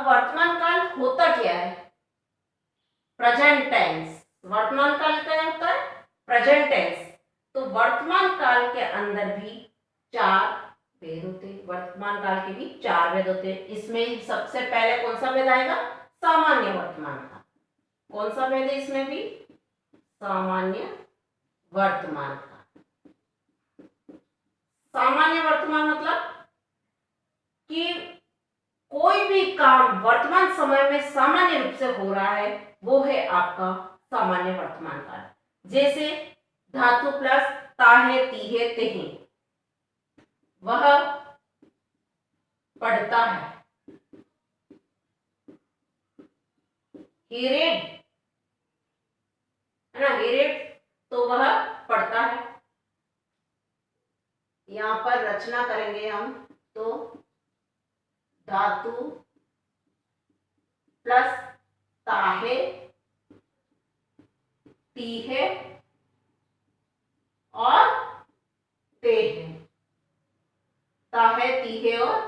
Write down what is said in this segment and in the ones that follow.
अब वर्तमान काल होता क्या है? Present tense. वर्तमान काल क्या होता है? Present tense. तो वर्तमान काल के अंदर भी चार भेद होते हैं। वर्तमान काल के भी चार भेद होते हैं। इसमें सबसे पहले कौन सा भेद आएगा? सामान्य वर्तमान काल। कौन सा भेद है इसमें भी? सामान्य वर्तमान काल। सामान्य वर्तमान मतलब कि कोई भी काम वर्तमान समय में सामान्य रूप से हो रहा है, वो है आपका सामान्य वर्तमान काल। जैसे धातु प्लस ताहे तीहे तेहे, वह पढ़ता है। he read, है ना, he read, तो वह पढ़ता है। यहां पर रचना करेंगे हम तो धातु प्लस ताहे तीहे और तेहे। ताहे तीहे और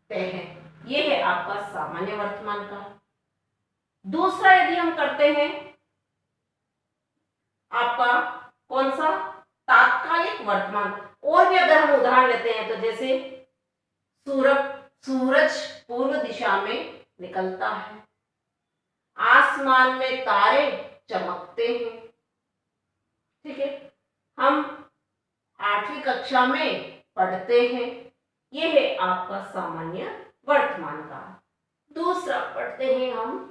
तेहे, ये है आपका सामान्य वर्तमान काल। दूसरा यदि हम करते हैं आपका कौन सा? तात्कालिक वर्तमान। और भी अगर हम उदाहरण लेते हैं तो जैसे सूरज पूर्व दिशा में निकलता है, आसमान में तारे चमकते हैं। ठीक है, हम 8वीं कक्षा में पढ़ते हैं। यह है आपका सामान्य वर्तमान काल। दूसरा पढ़ते हैं हम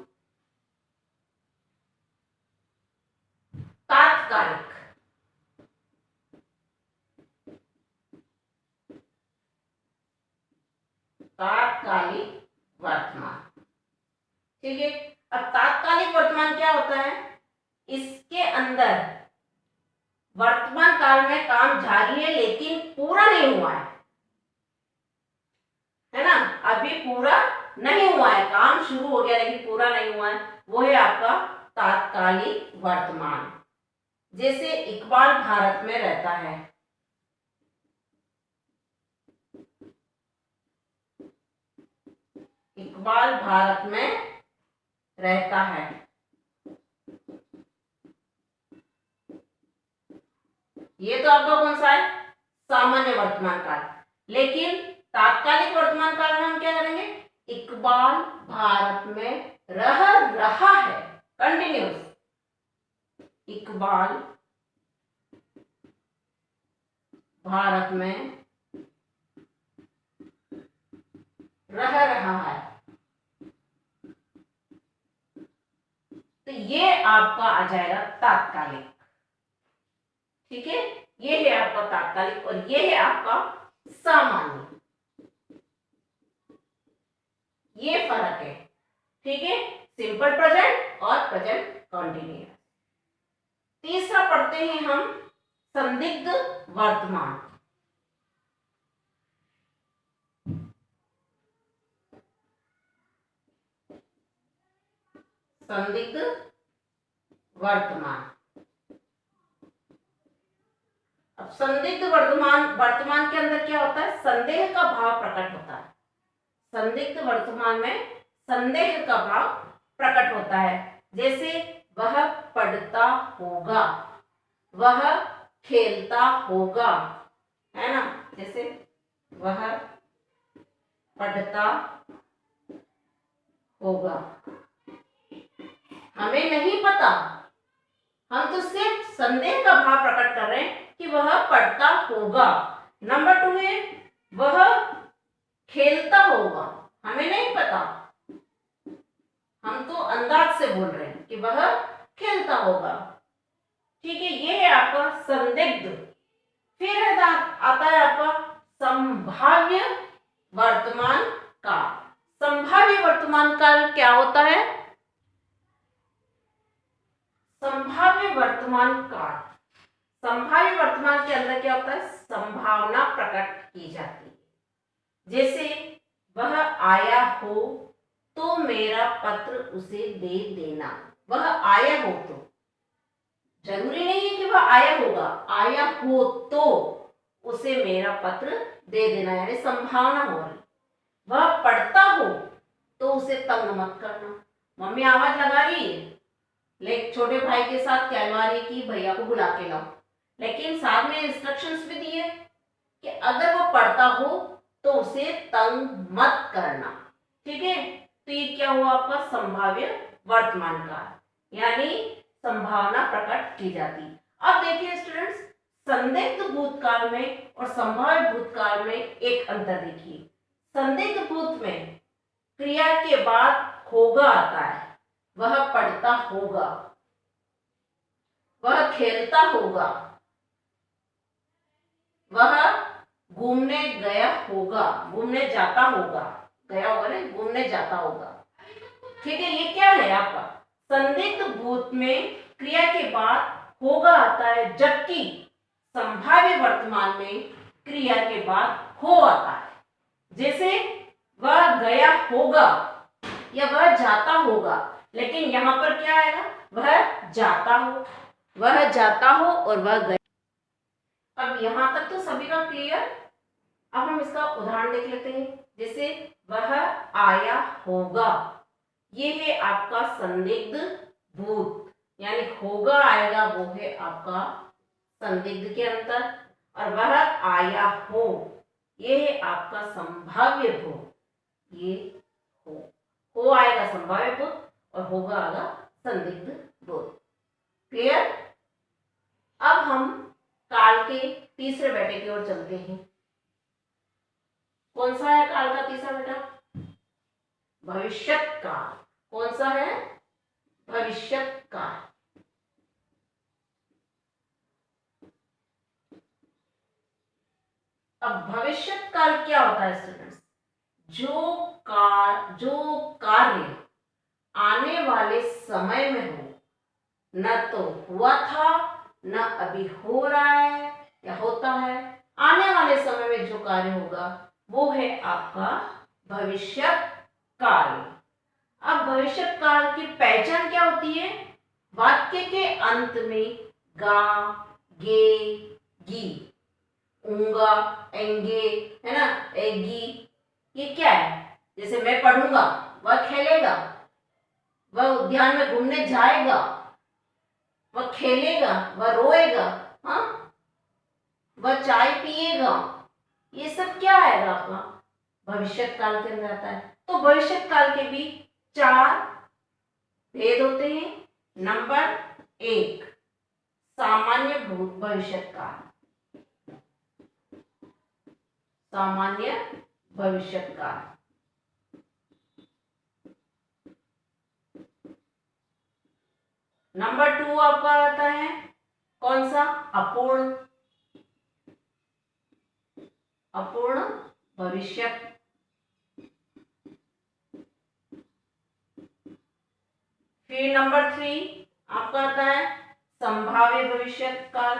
तात्कालिक। तात्कालिक वर्तमान। ठीक है, अब तात्कालिक वर्तमान क्या होता है? इसके अंदर वर्तमान काल में काम जारी है लेकिन पूरा नहीं हुआ है ना, अभी पूरा नहीं हुआ है, काम शुरू हो गया लेकिन पूरा नहीं हुआ है, वो है आपका तात्कालिक वर्तमान। जैसे इकबाल भारत में रहता है। इकबाल भारत में रहता है, ये तो आपका कौन सा है? सामान्य वर्तमान काल। लेकिन तात्कालिक वर्तमान काल में हम क्या करेंगे? इकबाल भारत में रह रहा है, कंटिन्यूस। इकबाल भारत में रह रहा है, तो ये आपका आ जाएगा तात्कालिक। ठीक है, ये है आपका तात्कालिक और ये है आपका सामान्य। ये फर्क है। ठीक है, सिंपल प्रेजेंट और प्रेजेंट कंटिन्यूअस। तीसरा पढ़ते हैं हम संदिग्ध वर्तमान। संदिग्ध वर्तमान। अब संदिग्ध वर्तमान के अंदर क्या होता है? संदेह का भाव प्रकट होता है। संदिग्ध वर्तमान में संदेह का भाव प्रकट होता है। जैसे वह पढ़ता होगा, वह खेलता होगा, है ना। जैसे वह पढ़ता होगा, हमें नहीं पता, हम तो सिर्फ संदेह का भाव प्रकट कर रहे हैं कि वह पढ़ता होगा। नंबर 2 है वह खेलता होगा, हमें नहीं पता, हम तो अंदाज से बोल रहे हैं कि वह खेलता होगा। ठीक है, ये है आपका संदिग्ध। फिर आता है आपका संभाव्य वर्तमान काल। संभाव्य वर्तमान काल क्या होता है? संभाव्य वर्तमान काल, संभाव्य वर्तमान के अंदर क्या होता है? संभावना प्रकट की जाती है। जैसे वह आया हो तो मेरा पत्र उसे दे देना। वह आया हो तो, जरूरी नहीं है कि वह आया होगा, आया हो तो उसे मेरा पत्र दे देना, यानी संभावना हो रही। वह पढ़ता हो तो उसे उसे तंग मत करना। मम्मी आवाज लगा रही है, लेकिन छोटे भाई के साथ कहलवा रही कि भैया को बुला के लाओ, लेकिन साथ में इंस्ट्रक्शंस भी दिए कि अगर वो पढ़ता हो तो उसे तंग मत करना। ठीक है, तो ये क्या हुआ आपका संभाव्य वर्तमान काल, यानी संभावना प्रकट की जाती। अब देखिए स्टूडेंट्स, संदिग्ध भूतकाल में और संभाव्य भूतकाल में एक अंतर देखिए। संदिग्ध भूत में क्रिया के बाद होगा आता है, वह पढ़ता होगा, वह खेलता होगा, वह घूमने गया होगा, घूमने जाता होगा, गया होगा नहीं, घूमने जाता होगा। ठीक है, ये क्या है आपका संदिग्ध भूत में क्रिया के बाद होगा आता है, जबकि संभाव्य वर्तमान में क्रिया के बाद हो आता है। जैसे वह गया होगा या वह जाता होगा, लेकिन यहां पर क्या आएगा, वह जाता हो, वह जाता हो और वह गया। अब यहां तक तो सभी का क्लियर। अब हम इसका उदाहरण देख लेते हैं। जैसे वह आया होगा, ये है आपका संदिग्ध भूत, यानी होगा आएगा वो है आपका संदिग्ध के अंतर, और वह आया हो ये है आपका संभाव्य भूत। ये हो आएगा संभाव्य भूत और होगा आएगा संदिग्ध भूत। क्लियर। अब हम काल के तीसरे बेटे की ओर चलते हैं। कौन सा है काल का तीसरा बेटा? भविष्यत काल। कौन सा है? भविष्यत काल। अब भविष्यत काल क्या होता है स्टूडेंट्स? जो कार्य आने वाले समय में हो, न तो हुआ था न अभी हो रहा है या होता है, आने वाले समय में जो कार्य होगा वो है आपका भविष्यत काल। अब भविष्यत काल की पहचान क्या होती है? वाक्य के अंत में गा, गे, गी, ऊंगा, एंगे, है ना, एगी, ये क्या है? जैसे मैं पढ़ूंगा, वह खेलेगा, वह उद्यान में घूमने जाएगा, वह खेलेगा, वह रोएगा, हाँ, वह चाय पिएगा, ये सब क्या आएगा आपका? भविष्यत काल के अंदर आता है। तो भविष्यत काल के भी 4 भेद होते हैं। नंबर 1, सामान्य भविष्यत काल। सामान्य भविष्यत काल। नंबर 2 आपका आता है कौन सा? अपूर्ण भविष्यत। फिर नंबर 3 आपका आता है संभाव्य भविष्यत काल।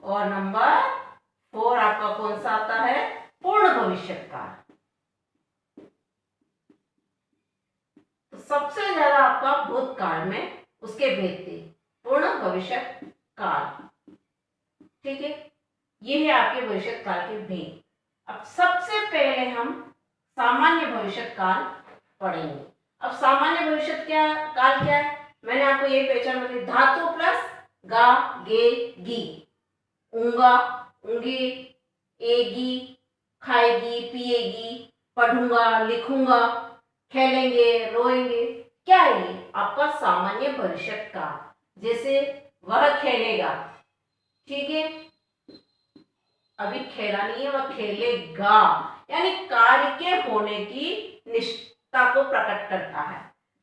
और नंबर 4 आपका कौन सा आता है? पूर्ण भविष्यत काल। तो सबसे ज्यादा आपका भूतकाल में उसके भेद थे, पूर्ण भविष्यत काल। ठीक है, ये है आपके भविष्यत काल के भेद। अब सबसे पहले हम सामान्य भविष्यत काल पढ़ेंगे। अब सामान्य भविष्यत काल क्या है? मैंने आपको ये पहचान बताई, धातु प्लस गा, गे, गी, ऊंगा, ऊंगी, एगी, खाएगी, पिएगी, पढ़ूंगा, लिखूंगा, खेलेंगे, रोएंगे, क्या है ये? आपका सामान्य भविष्यत काल। जैसे वह खेलेगा, ठीक है, अभी खेला नहीं है, वह खेलेगा, यानी कार्य के होने की निश्चितता को प्रकट करता है।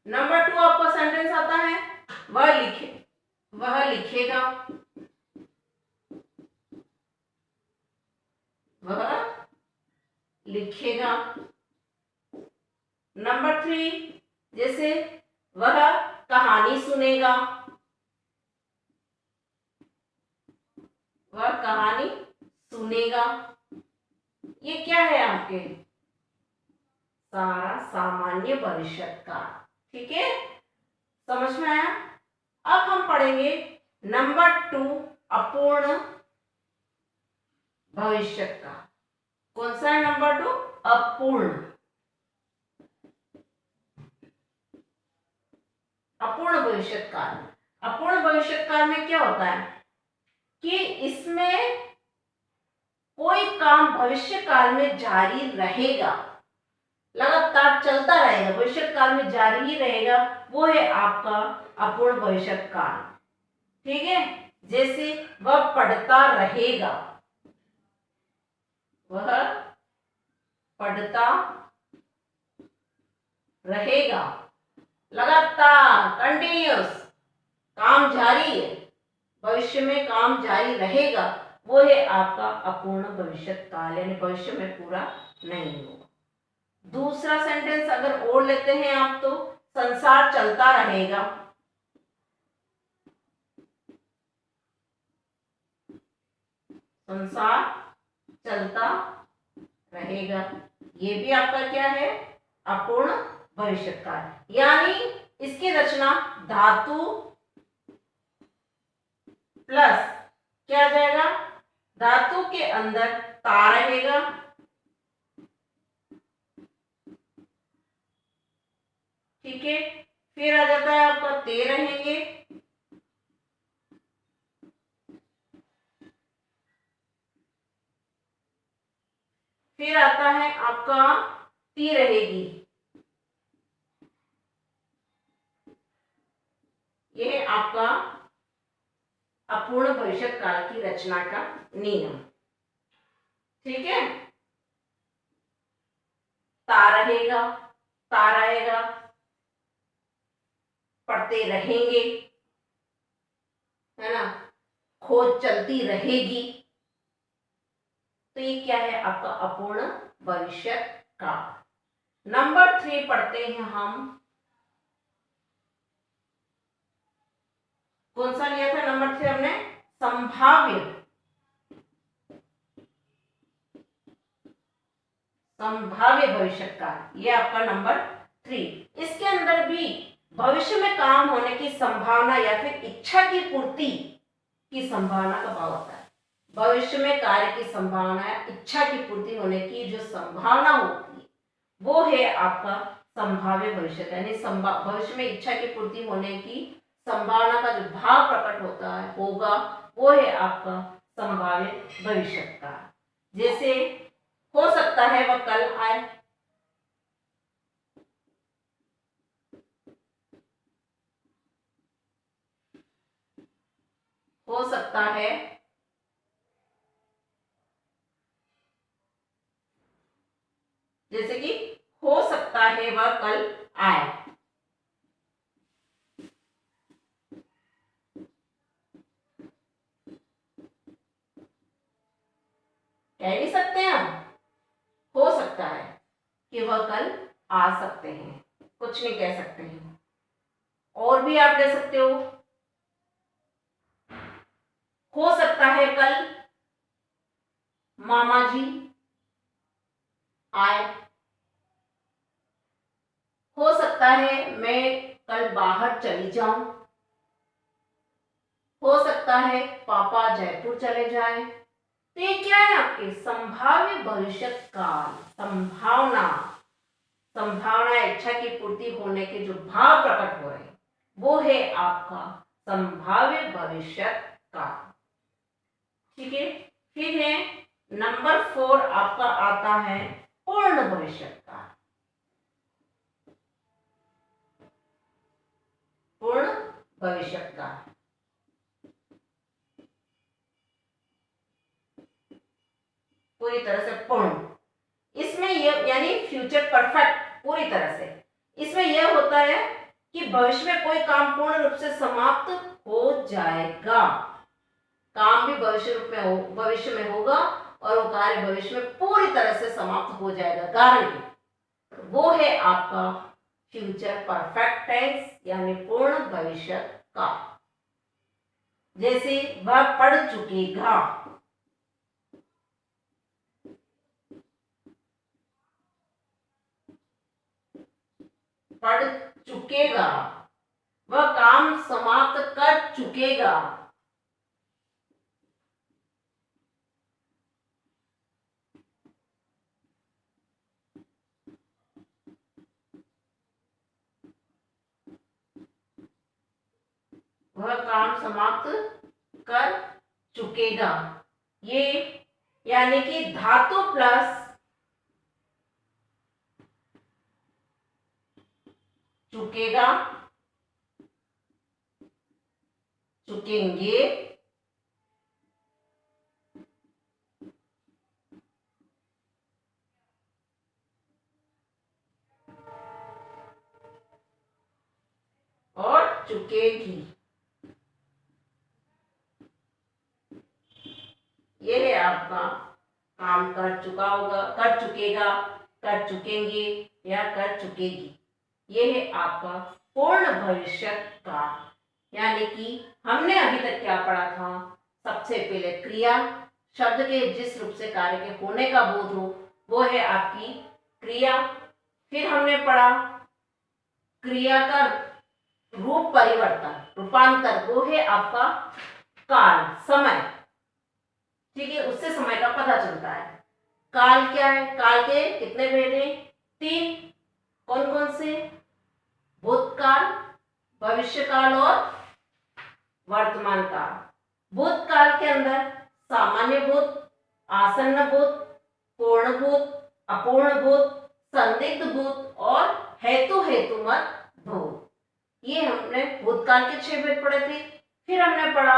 नंबर 2 आपका सेंटेंस आता है, वह लिखेगा, वह लिखेगा। नंबर 3 जैसे वह कहानी सुनेगा, वह कहानी सुनेगा, ये क्या है आपके? सारा सामान्य भविष्यत काल। ठीक है, समझ में आया? अब हम पढ़ेंगे नंबर 2 अपूर्ण भविष्य काल। कौन सा है नंबर 2? अपूर्ण। अपूर्ण भविष्य काल। अपूर्ण भविष्य काल में क्या होता है कि इसमें कोई काम भविष्य काल में जारी रहेगा, लगातार चलता रहेगा, भविष्य काल में जारी ही रहेगा, वो है आपका अपूर्ण भविष्य काल। ठीक है, जैसे वह पढ़ता रहेगा, वह पढ़ता रहेगा, लगातार कंटिन्यूअस काम जारी है, भविष्य में काम जारी रहेगा, वो है आपका अपूर्ण भविष्य काल, यानी भविष्य में पूरा नहीं होगा। दूसरा सेंटेंस अगर और लेते हैं आप तो संसार चलता रहेगा, संसार चलता रहेगा, ये भी आपका क्या है? अपूर्ण भविष्य काल। यानी इसकी रचना धातु प्लस क्या आ जाएगा? धातु के अंदर ता रहेगा, ठीक है, फिर आ जाता है आपका ते रहेंगे, फिर आता है आपका ती रहेगी। यह आपका अपूर्ण भविष्य काल की रचना का नियम। ठीक है, ता रहेगा, ता रहेगा, पढ़ते रहेंगे, है ना, खोज चलती रहेगी, तो ये क्या है? आपका अपूर्ण भविष्य काल। नंबर 3 पढ़ते हैं हम। कौन सा लिया था नंबर 3 हमने? संभाव्य, संभाव्य भविष्य काल, ये आपका नंबर 3। इसके अंदर भी भविष्य में काम होने की संभावना या फिर इच्छा की पूर्ति की संभावना का भाव होता है। भविष्य में कार्य की संभावना या इच्छा की पूर्ति होने की जो संभावना होती है, वो है आपका संभाव्य भविष्य, यानी भविष्य में इच्छा की पूर्ति होने की संभावना का जो भाव प्रकट होता है होगा, वो है आपका संभाव्य भविष्य काल। जैसे हो सकता है वह कल आए, हो सकता है जैसे कि हो सकता है वह कल आए, कह नहीं सकते हम, हो सकता है कि वह कल आ सकते हैं, कुछ नहीं कह सकते हैं। और भी आप ले सकते हो सकता है कल मामा जी आए, हो सकता है मैं कल बाहर चली जाऊं, हो सकता है पापा जयपुर चले जाएं। तो ये क्या है? आपके संभाव्य भविष्य काल, संभावना, संभावना इच्छा की पूर्ति होने के जो भाव प्रकट हो रहे हैं, वो है आपका संभाव्य भविष्य काल। ठीक है, फिर है नंबर 4 आपका आता है पूर्ण भविष्य काल। पूर्ण भविष्य काल पूरी तरह से पूर्ण, इसमें यह यानी फ्यूचर परफेक्ट, पूरी तरह से। इसमें यह होता है कि भविष्य में कोई काम पूर्ण रूप से समाप्त हो जाएगा, काम भी भविष्य में होगा और वो कार्य भविष्य में पूरी तरह से समाप्त हो जाएगा, गारंटी। वो है आपका फ्यूचर परफेक्ट टेंस, यानी पूर्ण भविष्य काल। जैसे वह पढ़ चुकेगा, पढ़ चुकेगा, वह काम समाप्त कर चुकेगा, वह काम समाप्त कर चुकेगा। ये यानी कि धातु प्लस चुकेगा, चुकेंगे, और चुकेगी। ये है आपका काम कर चुका होगा, कर चुकेगा, कर चुकेंगे या कर चुकेगी। ये है आपका पूर्ण भविष्य काल। यानी कि हमने अभी तक क्या पढ़ा था? सबसे पहले क्रिया, शब्द के जिस रूप से कार्य के होने का बोध हो वो है आपकी क्रिया। फिर हमने पढ़ा क्रिया का रूप परिवर्तन, रूपांतर, वो है आपका काल, समय। ठीक है, उससे समय का पता चलता है। काल क्या है? काल के कितने भेद हैं? 3। कौन कौन से? भूतकाल, भविष्यकाल और वर्तमान काल। भूतकाल के अंदर सामान्य भूत, आसन्न भूत, पूर्ण भूत, अपूर्ण भूत, संदिग्ध भूत और हेतुमत भूत। ये हमने भूतकाल के 6 भेद पढ़े थे। फिर हमने पढ़ा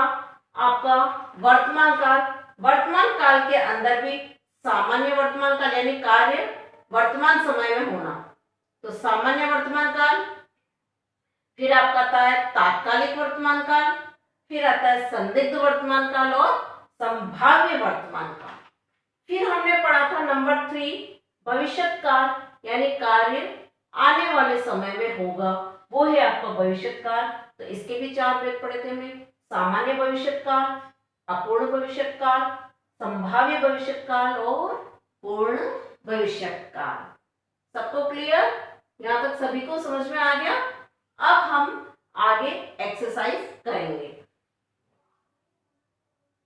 आपका वर्तमान काल। वर्तमान काल के अंदर भी सामान्य वर्तमान काल यानी कार्य वर्तमान समय में होना, तो सामान्य वर्तमान काल। फिर आपका आता है तात्कालिक वर्तमान काल, फिर आता है संदिग्ध वर्तमान काल और संभाव्य वर्तमान काल। फिर हमने पढ़ा था नंबर 3 भविष्यत काल, यानी कार्य आने वाले समय में होगा, वो है आपका भविष्यत काल। तो इसके भी 4 भेद पढ़े थे हमने, सामान्य भविष्यत काल, अपूर्ण भविष्यत काल, संभाव्य भविष्यत काल और पूर्ण भविष्यत काल। सबको क्लियर? यहाँ तक सभी को समझ में आ गया? अब हम आगे एक्सरसाइज करेंगे।